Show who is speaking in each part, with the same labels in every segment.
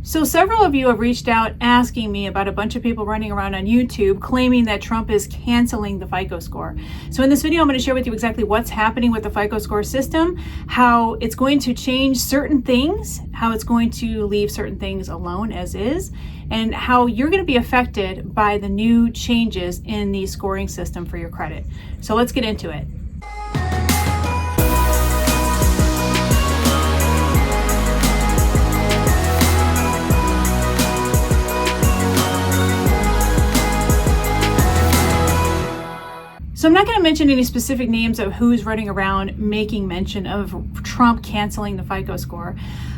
Speaker 1: So several of you have reached out asking me about a bunch of people running around on YouTube claiming that Trump is canceling the FICO score. So in this video, I'm going to share with you exactly what's happening with the FICO score system, how it's going to change certain things, how it's going to leave certain things alone as is, and how you're going to be affected by the new changes in the scoring system for your credit. So let's get into it. So I'm not going to mention any specific names of who's running around making mention of Trump canceling the FICO score,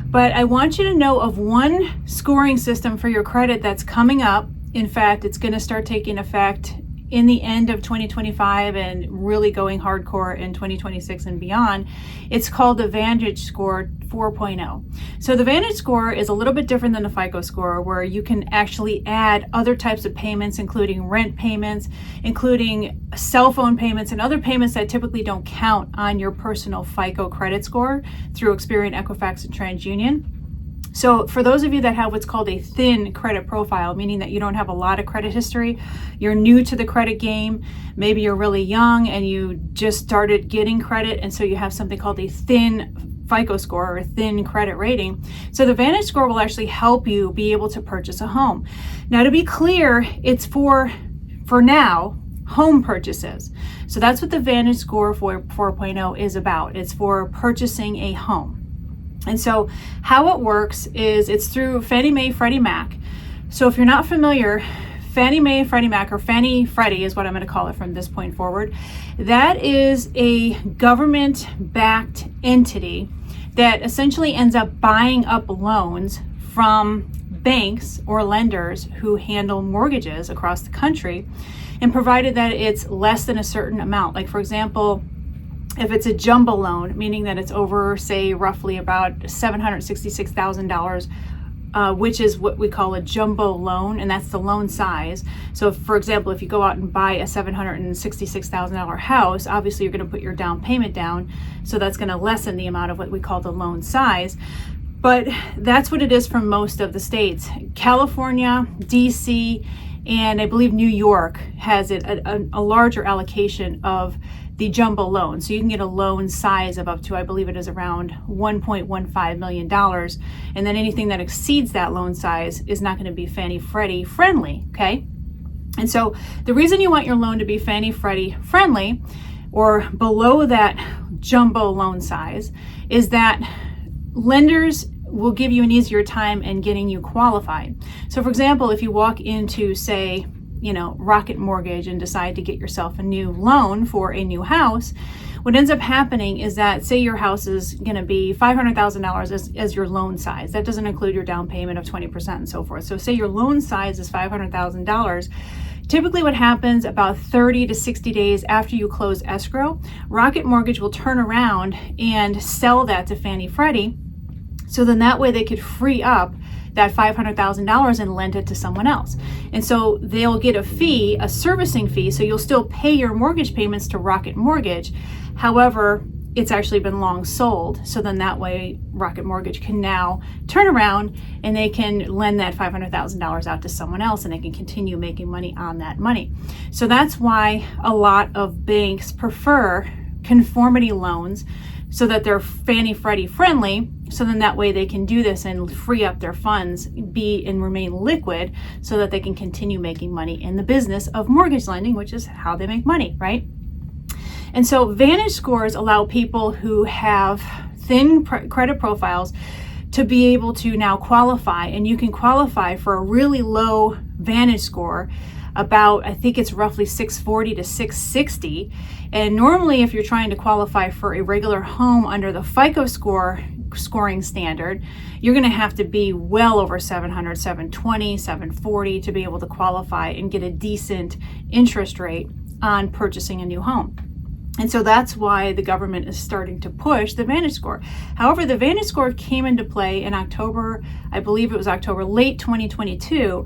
Speaker 1: but I want you to know of one scoring system for your credit that's coming up. In fact, it's going to start taking effect in the end of 2025 and really going hardcore in 2026 and beyond. It's called the VantageScore 4.0. So the VantageScore is a little bit different than the FICO score, where you can actually add other types of payments, including rent payments, including cell phone payments, and other payments that typically don't count on your personal FICO credit score through Experian, Equifax, and TransUnion. So for those of you that have what's called a thin credit profile, meaning that you don't have a lot of credit history, you're new to the credit game, maybe you're really young and you just started getting credit, and so you have something called a thin FICO score or a thin credit rating. So the VantageScore will actually help you be able to purchase a home. Now, to be clear, it's for now, home purchases. So that's what the VantageScore 4.0 is about. It's for purchasing a home. And so how it works is it's through Fannie Mae, Freddie Mac. So if you're not familiar, Fannie Mae, Freddie Mac, or Fannie Freddie is what I'm going to call it from this point forward. That is a government-backed entity that essentially ends up buying up loans from banks or lenders who handle mortgages across the country, and provided that it's less than a certain amount. Like, for example, if it's a jumbo loan, meaning that it's over, say, roughly about $766,000, which is what we call a jumbo loan, and that's the loan size. So, for example, if you go out and buy a $766,000 house, obviously you're going to put your down payment down, so that's going to lessen the amount of what we call the loan size. But that's what it is for most of the states. California, DC, and I believe New York has a larger allocation of the jumbo loan. So you can get a loan size of up to, I believe it is around $1.15 million. And then anything that exceeds that loan size is not going to be Fannie Freddie friendly, okay? And so the reason you want your loan to be Fannie Freddie friendly or below that jumbo loan size is that lenders will give you an easier time in getting you qualified. So for example, if you walk into, say, Rocket Mortgage and decide to get yourself a new loan for a new house, what ends up happening is that, say your house is going to be $500,000 as your loan size. That doesn't include your down payment of 20% and so forth. So say your loan size is $500,000. Typically what happens about 30 to 60 days after you close escrow, Rocket Mortgage will turn around and sell that to Fannie Freddie. So then that way they could free up that $500,000 and lend it to someone else. And so they'll get a fee, a servicing fee, so you'll still pay your mortgage payments to Rocket Mortgage. However, it's actually been long sold. So then that way Rocket Mortgage can now turn around and they can lend that $500,000 out to someone else, and they can continue making money on that money. So that's why a lot of banks prefer conformity loans, so that they're Fannie Freddie friendly, so then that way they can do this and free up their funds, and remain liquid, so that they can continue making money in the business of mortgage lending, which is how they make money, right? And so Vantage scores allow people who have thin credit profiles to be able to now qualify, and you can qualify for a really low Vantage score, about, I think it's roughly 640 to 660. And normally if you're trying to qualify for a regular home under the FICO scoring standard, you're going to have to be well over 700, 720, 740 to be able to qualify and get a decent interest rate on purchasing a new home. And so that's why the government is starting to push the VantageScore. However, the VantageScore came into play in October, I believe it was October, late 2022.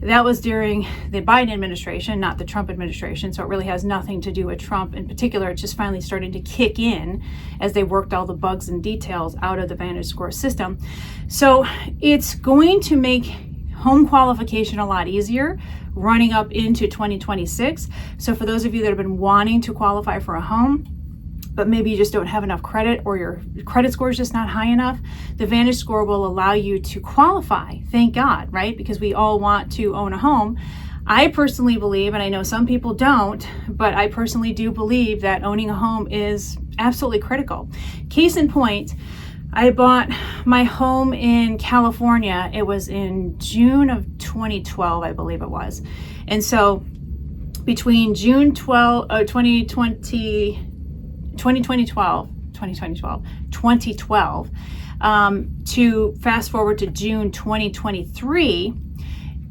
Speaker 1: That was during the Biden administration, not the Trump administration. So it really has nothing to do with Trump in particular. It's just finally starting to kick in as they worked all the bugs and details out of the VantageScore system. So it's going to make home qualification a lot easier running up into 2026. So for those of you that have been wanting to qualify for a home, but maybe you just don't have enough credit or your credit score is just not high enough, the VantageScore will allow you to qualify. Thank God, right? Because we all want to own a home. I personally believe, and I know some people don't, but I personally do believe that owning a home is absolutely critical. Case in point, I bought my home in California. It was in June of 2012, I believe it was. And so between June 2012 to fast forward to June 2023,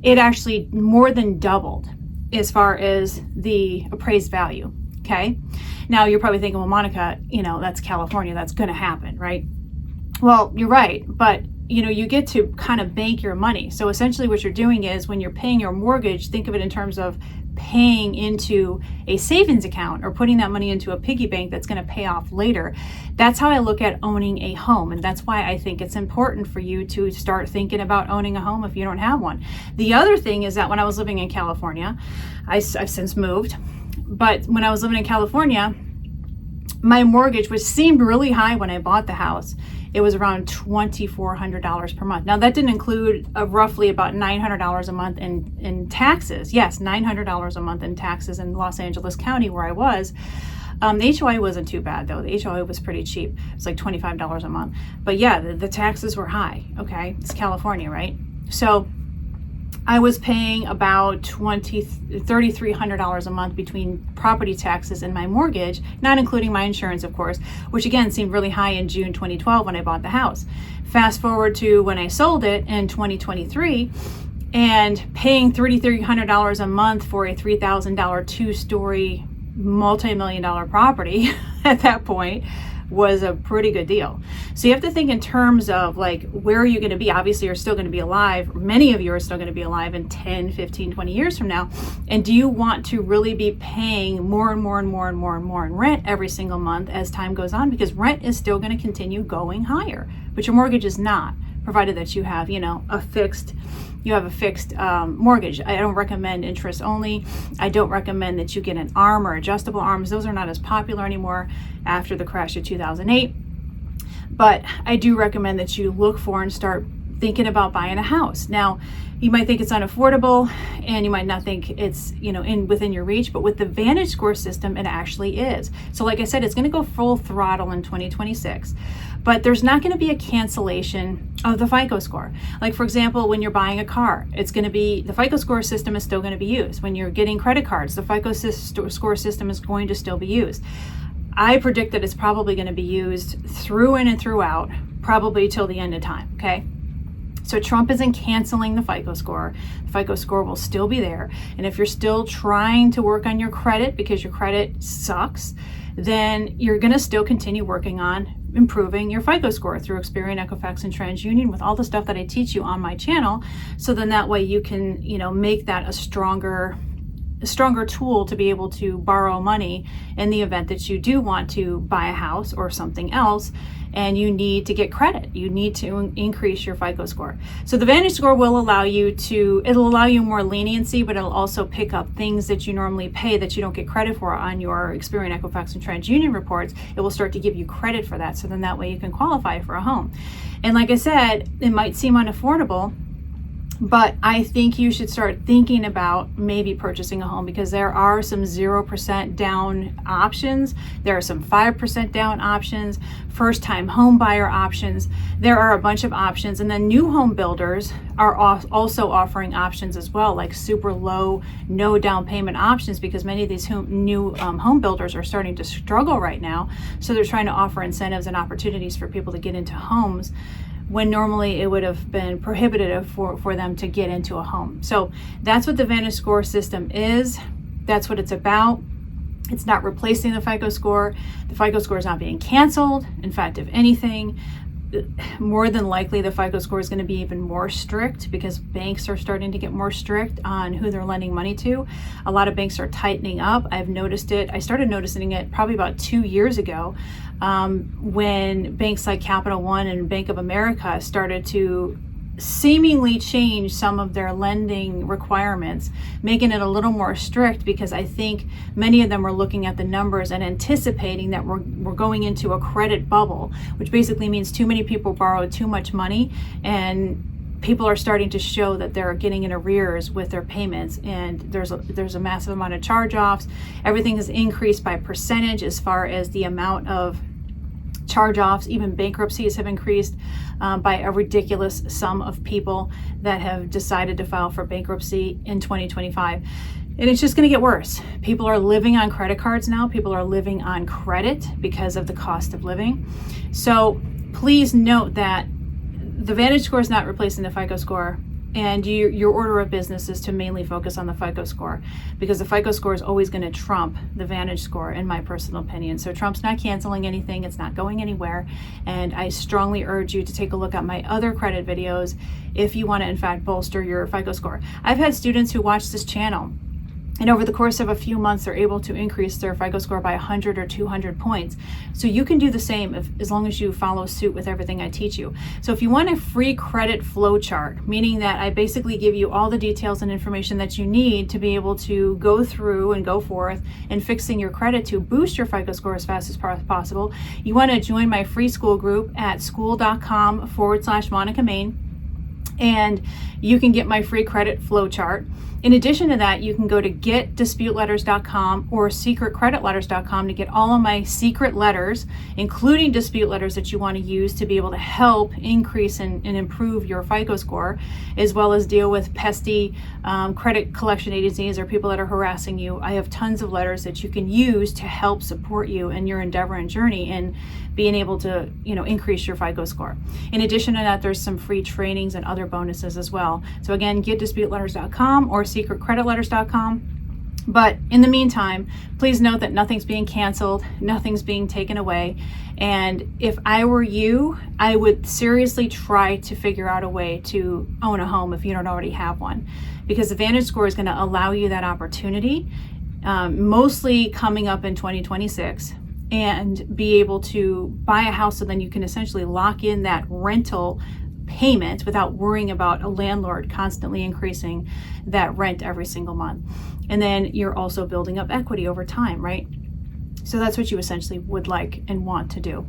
Speaker 1: it actually more than doubled as far as the appraised value. Okay. Now you're probably thinking, well, Monica, that's California. That's going to happen, right? Well, you're right. But you get to kind of bank your money. So essentially what you're doing is when you're paying your mortgage, think of it in terms of paying into a savings account or putting that money into a piggy bank that's going to pay off later. That's how I look at owning a home. And that's why I think it's important for you to start thinking about owning a home if you don't have one. The other thing is that when I was living in California, I've since moved, but when I was living in California, my mortgage, which seemed really high when I bought the house, it was around $2,400 per month. Now that didn't include roughly about $900 a month in taxes. Yes, $900 a month in taxes in Los Angeles County where I was. The HOA wasn't too bad though. The HOA was pretty cheap. It was like $25 a month. But yeah, the taxes were high. Okay, it's California, right? So I was paying about $3,300 a month between property taxes and my mortgage, not including my insurance, of course, which again seemed really high in June 2012 when I bought the house. Fast forward to when I sold it in 2023 and paying $3,300 a month for a $3,000 two-story multi-million-dollar property at that point was a pretty good deal. So you have to think in terms of like, where are you going to be? Obviously, you're still going to be alive. Many of you are still going to be alive in 10, 15, 20 years from now. And do you want to really be paying more and more and more and more and more in rent every single month as time goes on? Because rent is still going to continue going higher, but your mortgage is not, provided that you have, a fixed mortgage. I don't recommend interest only. I don't recommend that you get an ARM or adjustable ARMs. Those are not as popular anymore after the crash of 2008. But I do recommend that you look for and start thinking about buying a house. Now, you might think it's unaffordable and you might not think it's, within your reach, but with the VantageScore system, it actually is. So like I said, it's going to go full throttle in 2026, but there's not going to be a cancellation of the FICO score. Like for example, when you're buying a car, it's going to be, the FICO score system is still going to be used. When you're getting credit cards, the FICO score system is going to still be used. I predict that it's probably going to be used through in and throughout, probably till the end of time, okay? So Trump isn't canceling the FICO score. The FICO score will still be there. And if you're still trying to work on your credit because your credit sucks, then you're going to still continue working on improving your FICO score through Experian, Equifax, and TransUnion with all the stuff that I teach you on my channel. So then that way you can, make that a stronger tool to be able to borrow money in the event that you do want to buy a house or something else and you need to get credit. You need to increase your FICO score. So the VantageScore will allow you it'll allow you more leniency, but it'll also pick up things that you normally pay that you don't get credit for on your Experian, Equifax, and TransUnion reports. It will start to give you credit for that. So then that way you can qualify for a home. And like I said, it might seem unaffordable, but I think you should start thinking about maybe purchasing a home because there are some 0% down options. There are some 5% down options, first-time home buyer options. There are a bunch of options. And then new home builders are also offering options as well, like super low, no down payment options, because many of these new home builders are starting to struggle right now. So they're trying to offer incentives and opportunities for people to get into homes when normally it would have been prohibitive for them to get into a home. So that's what the VantageScore system is. That's what it's about. It's not replacing the FICO score. The FICO score is not being canceled. In fact, if anything, more than likely the FICO score is going to be even more strict because banks are starting to get more strict on who they're lending money to. A lot of banks are tightening up. I've noticed it. I started noticing it probably about 2 years ago when banks like Capital One and Bank of America started to seemingly change some of their lending requirements, making it a little more strict, because I think many of them are looking at the numbers and anticipating that we're going into a credit bubble, which basically means too many people borrowed too much money, and people are starting to show that they're getting in arrears with their payments, and there's a massive amount of charge-offs. Everything has increased by percentage as far as the amount of charge-offs. Even bankruptcies have increased by a ridiculous sum of people that have decided to file for bankruptcy in 2025. And it's just going to get worse. People are living on credit cards now. People are living on credit because of the cost of living. So please note that the Vantage score is not replacing the FICO score, and your order of business is to mainly focus on the FICO score, because the FICO score is always going to trump the Vantage score, in my personal opinion. So Trump's not canceling anything. It's not going anywhere. And I strongly urge you to take a look at my other credit videos if you want to, in fact, bolster your FICO score. I've had students who watch this channel, and over the course of a few months, they're able to increase their FICO score by 100 or 200 points. So you can do the same as long as you follow suit with everything I teach you. So if you want a free credit flow chart, meaning that I basically give you all the details and information that you need to be able to go through and go forth and fixing your credit to boost your FICO score as fast as possible, you want to join my free school group at school.com/Monica Main. And you can get my free credit flow chart. In addition to that, you can go to getdisputeletters.com or secretcreditletters.com to get all of my secret letters, including dispute letters that you want to use to be able to help increase and improve your FICO score, as well as deal with pesky credit collection agencies or people that are harassing you. I have tons of letters that you can use to help support you in your endeavor and journey in being able to, increase your FICO score. In addition to that, there's some free trainings and other bonuses as well. So again, getdisputeletters.com or secretcreditletters.com. But in the meantime, please note that nothing's being canceled, nothing's being taken away. And if I were you, I would seriously try to figure out a way to own a home if you don't already have one, because the Vantage score is going to allow you that opportunity, mostly coming up in 2026, and be able to buy a house so then you can essentially lock in that rental payment without worrying about a landlord constantly increasing that rent every single month. And then you're also building up equity over time, right? So that's what you essentially would like and want to do.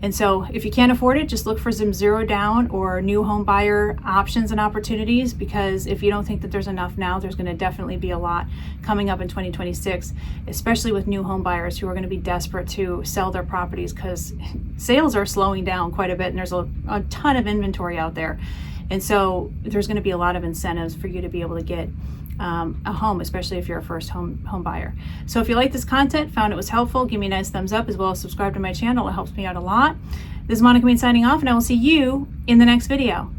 Speaker 1: And so if you can't afford it, just look for some zero down or new home buyer options and opportunities, because if you don't think that there's enough now, there's going to definitely be a lot coming up in 2026, especially with new home buyers who are going to be desperate to sell their properties because sales are slowing down quite a bit and there's a ton of inventory out there. And so there's going to be a lot of incentives for you to be able to get a home, especially if you're a first home buyer. So if you like this content, found it was helpful, give me a nice thumbs up, as well as subscribe to my channel. It helps me out a lot. This is Monica Main signing off, and I will see you in the next video.